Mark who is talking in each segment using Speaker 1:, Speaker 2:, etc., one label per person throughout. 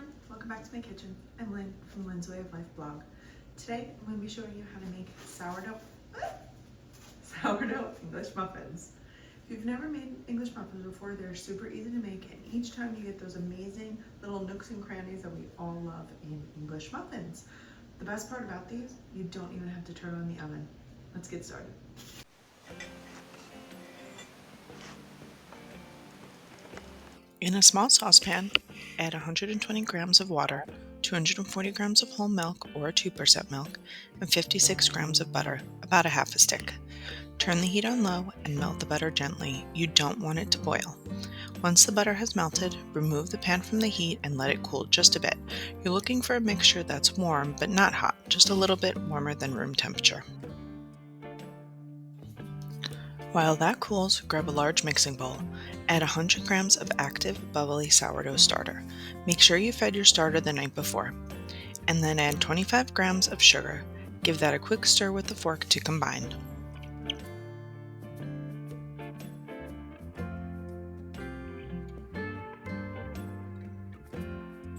Speaker 1: everyone, welcome back to my kitchen. I'm Lynn from Lynn's Way of Life blog. Today I'm going to be showing you how to make sourdough English muffins. If you've never made English muffins before, they're super easy to make, and each time you get those amazing little nooks and crannies that we all love in English muffins. The best part about these, you don't even have to turn on the oven. Let's get started.
Speaker 2: In a small saucepan, add 120 grams of water, 240 grams of whole milk or 2% milk, and 56 grams of butter, about a half a stick. Turn the heat on low and melt the butter gently. You don't want it to boil. Once the butter has melted, remove the pan from the heat and let it cool just a bit. You're looking for a mixture that's warm but not hot, just a little bit warmer than room temperature. While that cools, grab a large mixing bowl. Add 100 grams of active, bubbly sourdough starter. Make sure you fed your starter the night before. And then add 25 grams of sugar. Give that a quick stir with the fork to combine.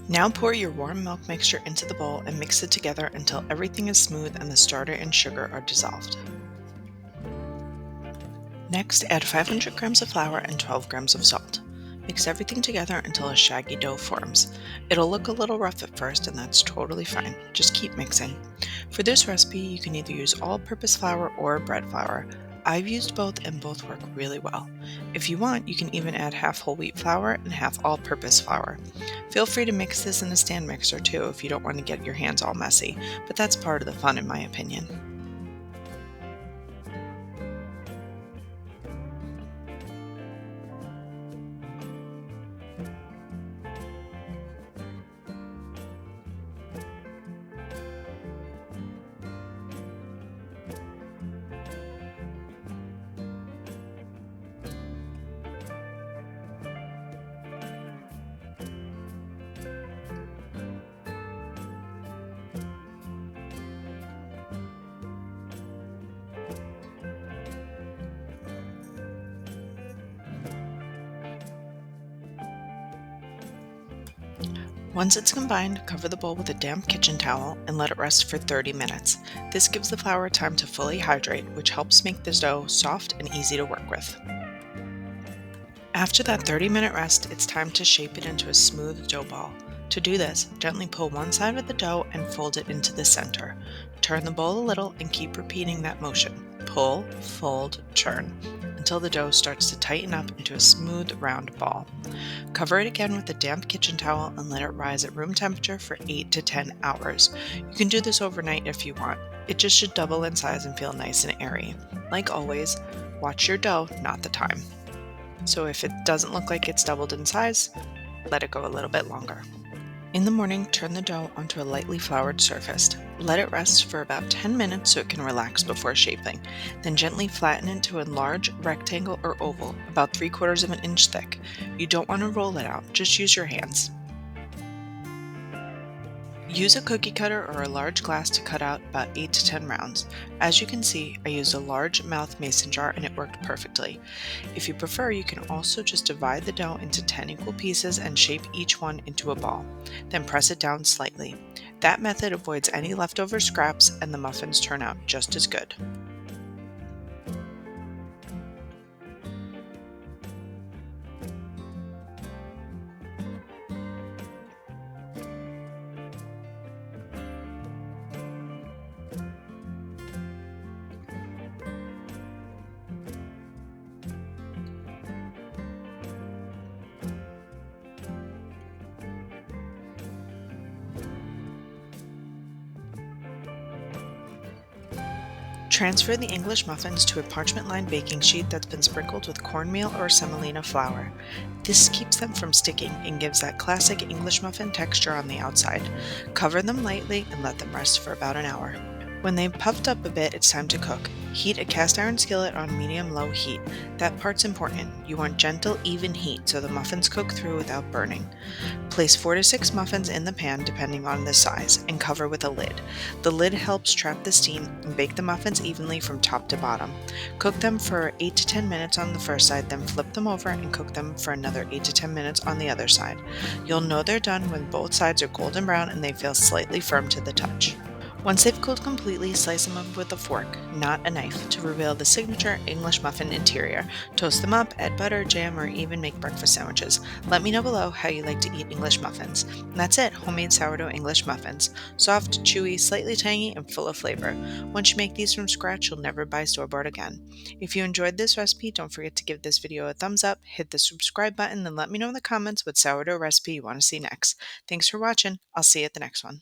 Speaker 2: Now pour your warm milk mixture into the bowl and mix it together until everything is smooth and the starter and sugar are dissolved. Next, add 500 grams of flour and 12 grams of salt. Mix everything together until a shaggy dough forms. It'll look a little rough at first, and that's totally fine. Just keep mixing. For this recipe, you can either use all-purpose flour or bread flour. I've used both and both work really well. If you want, you can even add half whole wheat flour and half all-purpose flour. Feel free to mix this in a stand mixer too if you don't want to get your hands all messy, but that's part of the fun in my opinion. Once it's combined, cover the bowl with a damp kitchen towel and let it rest for 30 minutes. This gives the flour time to fully hydrate, which helps make the dough soft and easy to work with. After that 30-minute rest, it's time to shape it into a smooth dough ball. To do this, gently pull one side of the dough and fold it into the center. Turn the bowl a little and keep repeating that motion. Pull, fold, turn, until the dough starts to tighten up into a smooth, round ball. Cover it again with a damp kitchen towel and let it rise at room temperature for 8 to 10 hours. You can do this overnight if you want. It just should double in size and feel nice and airy. Like always, watch your dough, not the time. So if it doesn't look like it's doubled in size, let it go a little bit longer. In the morning, turn the dough onto a lightly floured surface. Let it rest for about 10 minutes so it can relax before shaping. Then gently flatten it to a large rectangle or oval, about 3/4 of an inch thick. You don't want to roll it out, just use your hands. Use a cookie cutter or a large glass to cut out about 8 to 10 rounds. As you can see, I used a large mouth mason jar and it worked perfectly. If you prefer, you can also just divide the dough into 10 equal pieces and shape each one into a ball. Then press it down slightly. That method avoids any leftover scraps and the muffins turn out just as good. Transfer the English muffins to a parchment-lined baking sheet that's been sprinkled with cornmeal or semolina flour. This keeps them from sticking and gives that classic English muffin texture on the outside. Cover them lightly and let them rest for about an hour. When they've puffed up a bit, it's time to cook. Heat a cast iron skillet on medium-low heat. That part's important. You want gentle, even heat so the muffins cook through without burning. Place 4 to 6 muffins in the pan depending on the size and cover with a lid. The lid helps trap the steam and bake the muffins evenly from top to bottom. Cook them for 8 to 10 minutes on the first side, then flip them over and cook them for another 8 to 10 minutes on the other side. You'll know they're done when both sides are golden brown and they feel slightly firm to the touch. Once they've cooled completely, slice them up with a fork, not a knife, to reveal the signature English muffin interior. Toast them up, add butter, jam, or even make breakfast sandwiches. Let me know below how you like to eat English muffins. And that's it, homemade sourdough English muffins. Soft, chewy, slightly tangy, and full of flavor. Once you make these from scratch, you'll never buy store-bought again. If you enjoyed this recipe, don't forget to give this video a thumbs up, hit the subscribe button, and let me know in the comments what sourdough recipe you want to see next. Thanks for watching. I'll see you at the next one.